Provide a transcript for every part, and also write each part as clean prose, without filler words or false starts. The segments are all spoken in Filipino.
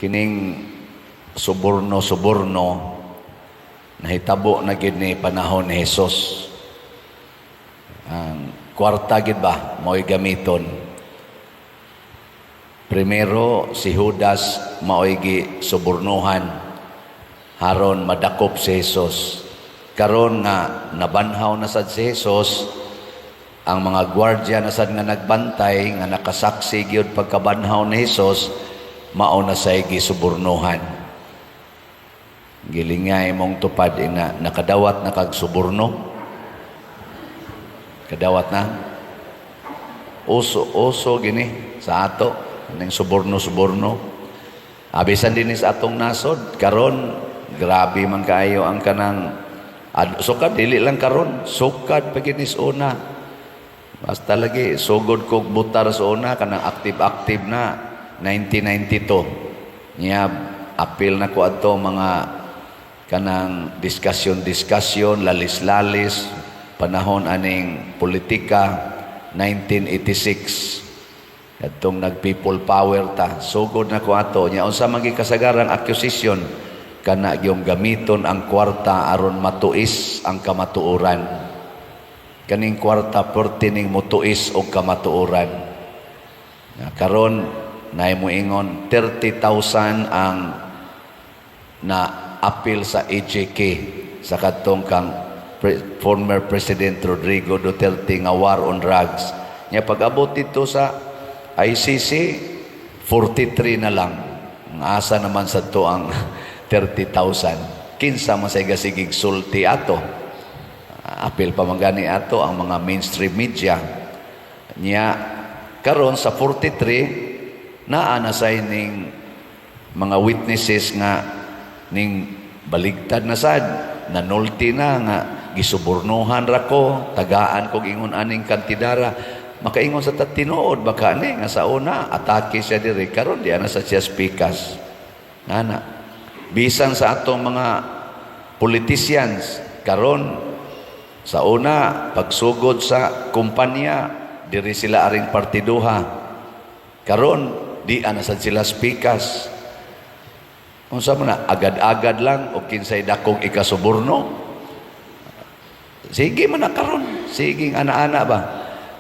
kining suborno-suborno nahitabo na gid ni panahon ni Jesus. Ang kwarta gid ba mao'y gamiton. Primero si Judas mao'y subornohan haron madakop si Jesus. Karon nga nabanhaw na sad si Jesus, ang mga gwardiya na sad nga nagbantay nga nakasaksi gyud pagkabanhaw ni Jesus, mao na say gisubornohan. Gilingay mong tupad na nakadawat na kag suborno. Kadawat na. Uso gini sa ato ning suborno-suborno. Abisan din sa atong nasod karon grabe man kaayo ang kanang sukad dili lang karon, sukad paginis una. Basta lagi sugod kog butar sa una kanang active na 1992. Niya apil na ko ato mga kanang diskusyon, lalis-lalis, panahon aning politika 1986. Katong nag-people power ta. Sugod na ko ato. Nya unsa man gi kasagarang accusation kana gyung gamiton ang kwarta aron matuis ang kamatuoran. Kaning kwarta pertining mutuis og kamatuoran. Karon naay moingon 30,000 ang na apil sa EJK sa kadtong kang former President Rodrigo Duterte nga war on drugs. Nya pag-abot dito sa ICC 43 na lang. Ang asa naman sa to ang 30,000. Kinsa man say gasigig sulti ato. Apil pa man gani ato ang mga mainstream media. Nya karon sa 43 naa na say ning mga witnesses nga ning baligtad na sad, nanulti na nga gisubornohan ra ko, tagaan kog ingon aning kantidara. Makaingon sa tinuod baka ni nga sa una atake siya diri, karon di ana sa siya speakers. Nana bisan sa atong mga politicians karon sa una pagsugod sa kumpanya diri sila aring partiduha, karon di ana sad sila speakers. Unsa man na agad-agad lang o kinsay dakong ikasuborno. Sige man na karon, sige ana-ana ba.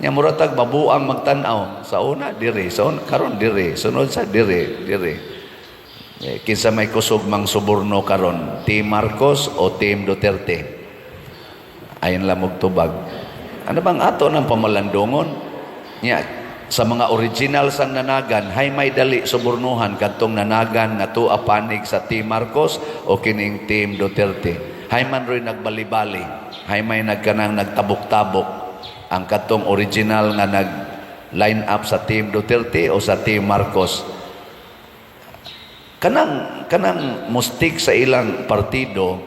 Nya muratag mabuang magtan-aw sa una diri, sa karon diri, sunod sa diri. Kinsa may kusog mang suborno karon, Team Marcos o Team Duterte? Ayon lang magtubag. Ano bang ato ng pamalandongon? Nya sa mga original sang nanagan, hay may dali subornuhan kadtong nanagan nga tuwa panig sa Team Marcos o kining Team Duterte. Hay man rin nagbali-bali, hay may nagkanang nagtabok-tabok ang katong original nga nag-line up sa Team Duterte o sa Team Marcos. Kanang mustik sa ilang partido,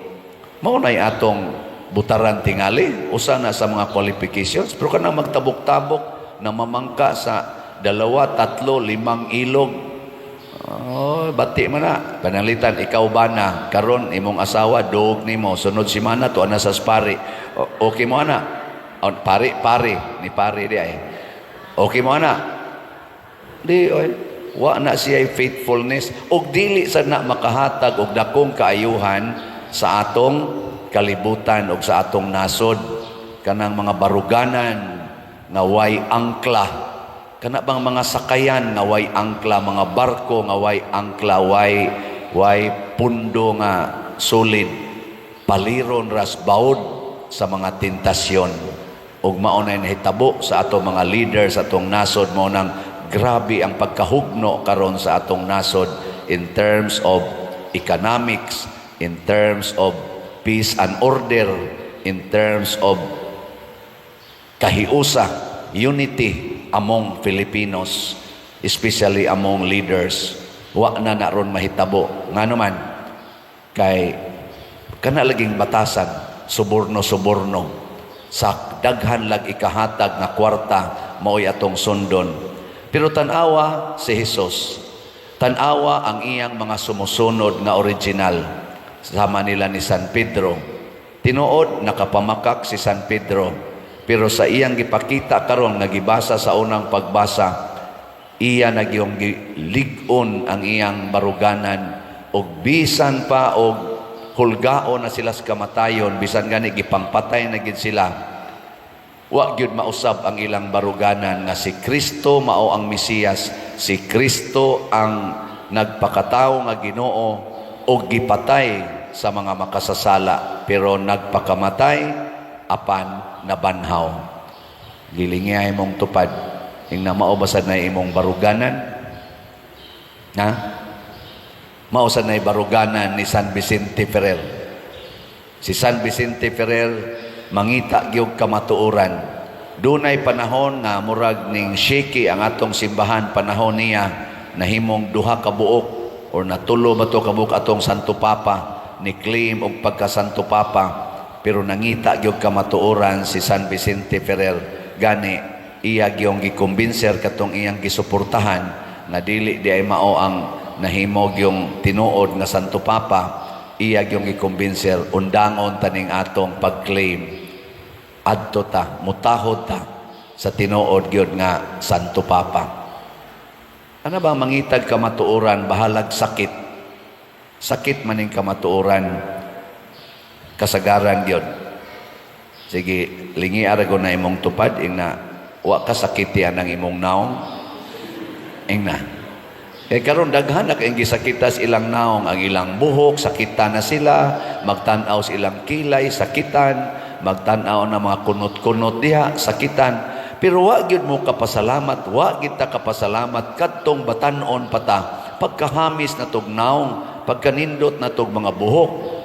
maunay atong butaran tingali, usa na sa mga qualifications, pero kanang magtabok-tabok na mamangka sa 2, 3, 5 ilog. Oh, bati man na. Panalitan, ikaw ba na? Karon imong asawa, dog nimo. Sunod si mana to ana sa spari. Okay mo ana? Pari ni pari di ay. Okay mo ana? Di oy. Wa na siya faithfulness og dili sad na makahatag og dakong kaayuhan sa atong kalibutan og sa atong nasod. Kanang mga baruganan nga way angkla, kana bang mga sakayan nga way angkla, mga barko nga way angkla, way pundo nga solid, paliron ras baud sa mga tentasyon. Ug mao na nahitabo sa atong mga leaders sa atong nasod, mao nang grabe ang pagkahugno karon sa atong nasod in terms of economics, in terms of peace and order, in terms of kahiusa, unity among Filipinos, especially among leaders. Wa na naron mahitabo. Nga naman, kay kana laging batasan, suborno-suborno. Sa daghan lag ikahatag nga kwarta, mao'y atong sundon. Pero tanawa si Jesus. Tanawa ang iyang mga sumusunod na original. Sama nila ni San Pedro. Tinuod, nakapamakak si San Pedro. Pero sa iyang gipakita karon nga gibasa sa unang pagbasa, iya nagyong ligon ang iyang baruganan og bisan pa og hulgaon na sila sa kamatayon, bisan gani gipangpatay na gid sila, wa gyud mausab ang ilang baruganan nga si Kristo mao ang Mesiyas, si Kristo ang nagpakatao nga Ginoo og gipatay sa mga makasasala, pero nagpakamatay apan nabanhaw. Gilingay mong tupad ing na maubasad na imong baruganan, ha? Mausad na baruganan ni San Vicente Ferrer. Si San Vicente Ferrer mangita gyud kamatuoran. Dunay panahon nga murag ning shaky ang atong simbahan, panahon niya nahimong duha ka buok or natulo ba to ka buok atong Santo Papa, ni claim og pagka Santo Papa, pero nangita gyud kamatuoran si San Vicente Ferrer. Gani iya gyung gikumbinser katong iyang gisuportahan nga dili di ay mao ang nahimog yung tinuod nga Santo Papa, iya yung ikumbinser, undangon taning atong pag-claim. Adto ta, mutahod ta sa tinuod gyud nga Santo Papa. Ano ba mangitag kamatuoran, bahalag sakit. Sakit maning kamatuoran, kasagaran gyud. Sige, lingi aragon na imong tupad, ing na, wa kasakit yan ang imong naong, ing na. Karon daghan na kayong gisakitas ilang naong, ang ilang buhok, sakitan na sila, magtanaw sa ilang kilay, sakitan, magtanaw na mga kunot-kunot diha, sakitan. Pero wa gyud mo kapasalamat, wa kita kapasalamat kadtong batanon pata, pagkahamis na tog naong, pagkanindot na tog mga buhok.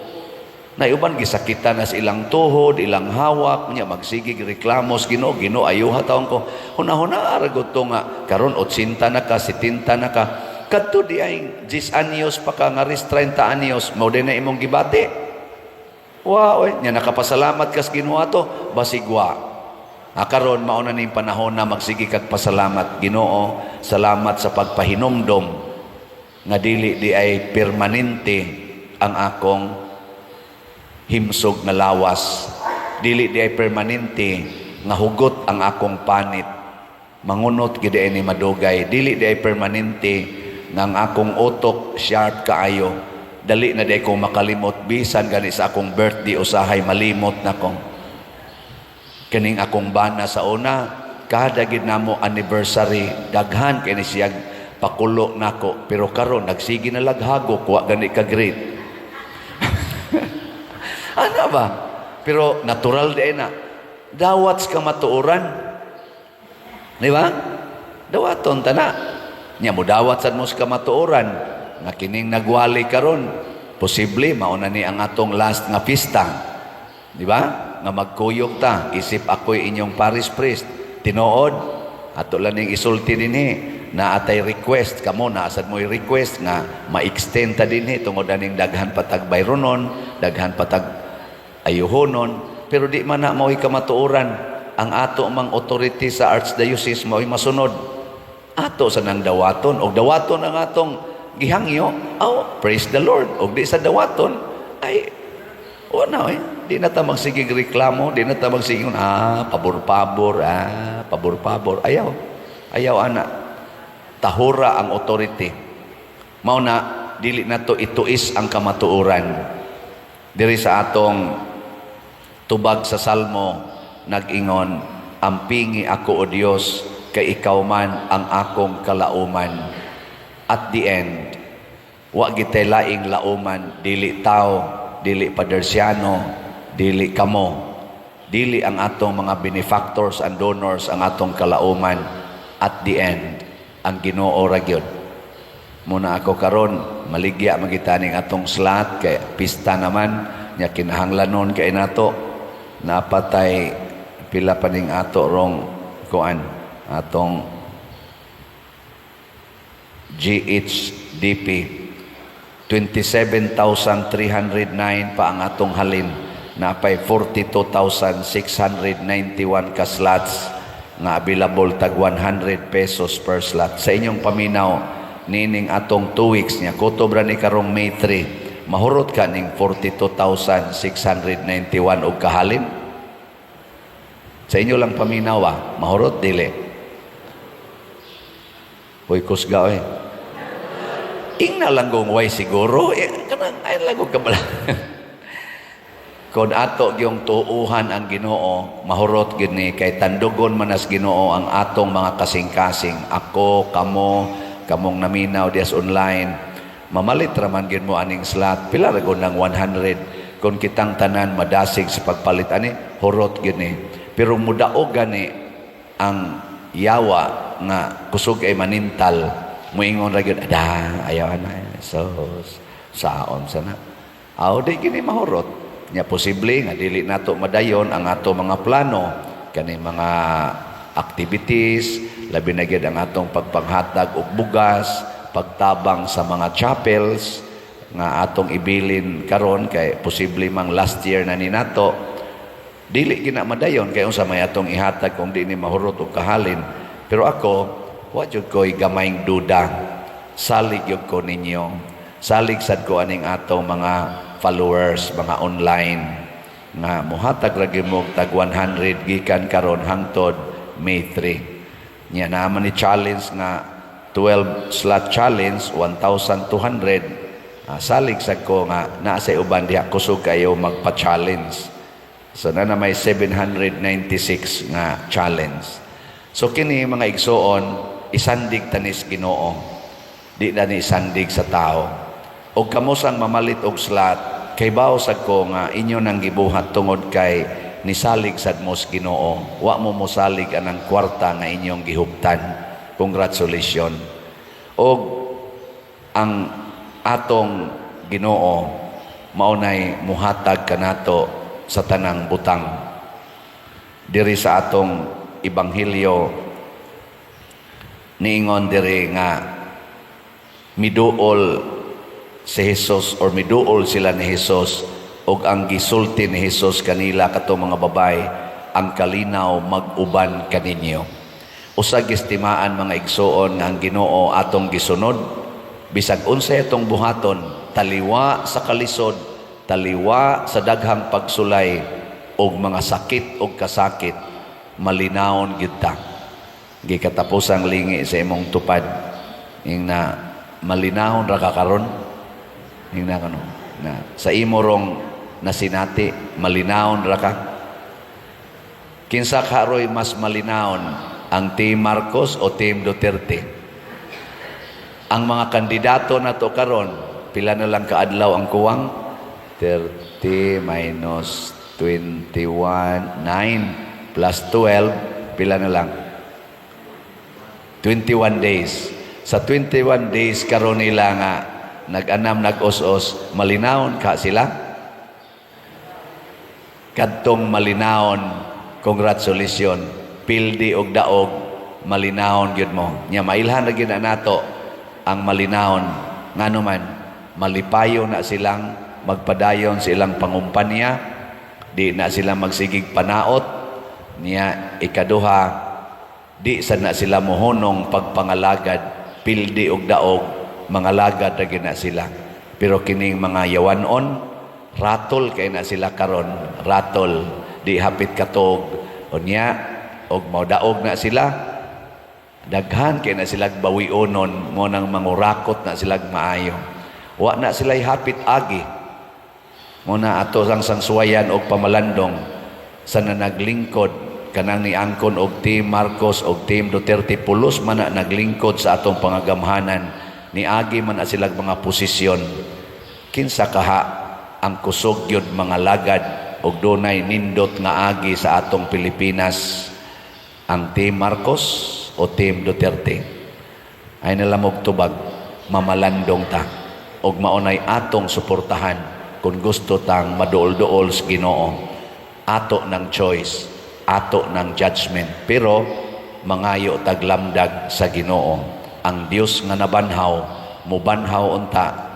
Na uban gisakitan na sa ilang tuhod, ilang hawak, nya magsigig reklamos, Ginoo, Ginoo ayuha taon ko. Huna-huna aragot to nga karon 80 na ka, 70 na ka. Kadto di ay 10 anyos pa ka nga ris 30 anyos, mao din na imong gibati. Wow, nya nakapasalamat kas Ginoo ato, basigwa. Karon mao na ning panahon na magsigi kag pasalamat, Ginoo, salamat sa pagpahinumdom nga dili di ay permanente ang akong himsog nga lawas, dili di ay permanente nga hugot ang akong panit, mangunot gid ni madugay, dili di ay permanente nga ang akong utok sharp kaayo, dali na di ko makalimot, bisan gani sa akong birthday usahay malimot na kong kining akong bana sa una, kada gid namo anniversary daghan kay ni siya pakulo nako, pero karon nagsige na laghagok, wa gani ka great. Ano ba? Pero natural di na. Dawat ka matuoran. Di ba? Dawaton ta na. Nya mo dawat sad mo ka matuoran. Nga kining nagwali karon, posible mauna ni ang atong last nga pista. Di ba? Nga magkuyog ta, isip ako'y inyong parish priest. Tinuod, ato lang ning isulti dinhi na atay request kamo na asad mo request nga ma-extend ta dinhi tungod aning daghan patag bayronon, daghan patag ayuhonon, pero di man na mao'y kamatuoran ang ato mang authority sa Archdiocese mao'y masunod. Ato sa nang dawaton, o dawaton ang atong gihangyo, praise the Lord. O di sa dawaton, ay, wala di na ta magsigig reklamo, di na ta magsigig, pabor-pabor, pabor-pabor. Ayaw ana. Tahura ang authority. Mao na, dili na to ituis ang kamatuoran. Diri sa atong tubag sa Salmo, nag-ingon, ampingi ako o Diyos, kay ikaw man ang akong kalauman. At the end, wa gitay laing lauman, dili tao, dili padersiano, dili kamo, dili ang atong mga benefactors and donors ang atong kalauman. At the end, ang Ginoo ra gyud. Muna ako karon maligya magitaning atong slot kay pista naman nya kinahanglanon kay nato napatay pila pa ning ato rong kuan atong GHDP 27,309 pa ang atong halin, napay 42,691 ka slots nga available tag 100 pesos per slot. Sa inyong paminaw nining atong 2 weeks niya kutob ra ni karong May 3, mahurot ka ning 42,691 og kahalin. Sa inyo lang paminaw mahurot dili. Uy, kusga, oy. Ing na lang kung way siguro, kanang ay lang ka bala. Kung ato yung tuuhan ang Ginoo, mahurot gini kay tandugon manas Ginoo ang atong mga kasing-kasing. Ako, kamong naminaw dias online, mamalit raman gid mo aning slot. Pila ra gud ng 100 kung kitang tanan madasig sa pagpalit ani, hurot gini. Pero mudaog gani ang yawa nga kusog ay manintal, muingon ra gyud ayaw na. So saon sana. Aw di gini mahurot. Nya posible nga dili nato madayon ang ato mga plano kani mga activities, labi na gyud ang atong pagpanghatag og bugas, pagtabang sa mga chapels nga atong ibilin karon kay posible mang last year na ni nato. Dili gina madayon kay unsa may atong ihatag kung di ni mahurot og kahalin. Pero ako, wa jud ko'y gamayng duda. Salig jud ko ninyo. Salig sad ko aning atong mga followers, mga online nga muhatag ra gyud mo tag 100 gikan karon hangtod May 3. Nya naman ni challenge nga 12 slot challenge 1,200. Salig sad ko nga naa sa uban diha kusog kayo magpa-challenge. So na may 796 nga challenge. So kini mga igsoon isandig tanis Ginoo. Di na ni isandig sa tao. Og kamo sang mamalit og slot kay bawo sad ko nga inyo nang gibuhat tungod kay nisalig sad mo sa Ginoo. Wa mo mosalig anang kwarta nga inyong gihuptan. Congratulations. Og ang atong Ginoo maunay muhatag kanato sa tanang butang. Diri sa atong ebanghelyo niingon diri nga miduol si Jesus or miduol sila ni Jesus og ang gisulti ni Jesus kanila katong mga babay ang kalinaw mag-uban kaninyo. Usa gistimaan mga igsoon nga ang Ginoo atong gisunod bisag unsay atong buhaton, taliwa sa kalisod, taliwa sa daghang pagsulay og mga sakit og kasakit, malinawon gyud ta. Gikatapusang lingi sa imong tupad ing na malinawon ra ka karon. Hingna kano na sa imo rong nasinati malinawon ra ka. Kinsa karoy mas malinawon, ang Team Marcos o Team Duterte? Ang mga kandidato nato karon pila na lang kaadlaw ang kuwang 30 minus 21 9 plus 12 pila na lang 21 days. Sa 21 days karon nila nga nag-anam, nag-os-os, malinawon ka sila? Kadtong malinawon, congratulations, pildi og daog, malinawon gyud mo. Nya mailhan ra gyud na nato ang malinawon. Ngano man, malipayo na silang magpadayon sa ilang pangumpanya, di na sila magsigig panaot, niya ikaduha, di sad na sila mohonong pagpangalagad, pildi og daog, mga lagad na gina sila. Pero kining mga yawanon, ratol kay na sila karon, ratol, di hapit katog, o niya, og maudaog na sila, daghan kay na sila bawionon, mo nang mangurakot na sila maayo. Wa na sila hapit agi, mo na ato sang sangsuwayan og pamalandong, sa naglingkod, kanang ni Angkon og Team Marcos og Team Duterte, pulos man na naglingkod sa atong pangagamhanan, niagi man na silang mga posisyon. Kinsa kaha ang kusog yun mga lagad og dunay nindot nga agi sa atong Pilipinas, ang Team Marcos o Team Duterte? Ay nalamog tubag, mamalandong ta og maunay atong suportahan kung gusto tang maduol-duol sa Ginoo. Ato ng choice, ato ng judgment, pero mangayo taglamdag sa Ginoo. Ang Dios nga nabanhaw, mubanhaw unta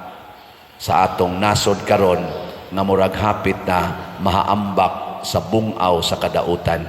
sa atong nasod karon nga murag hapit na mahaambak sa bungaw sa kadautan.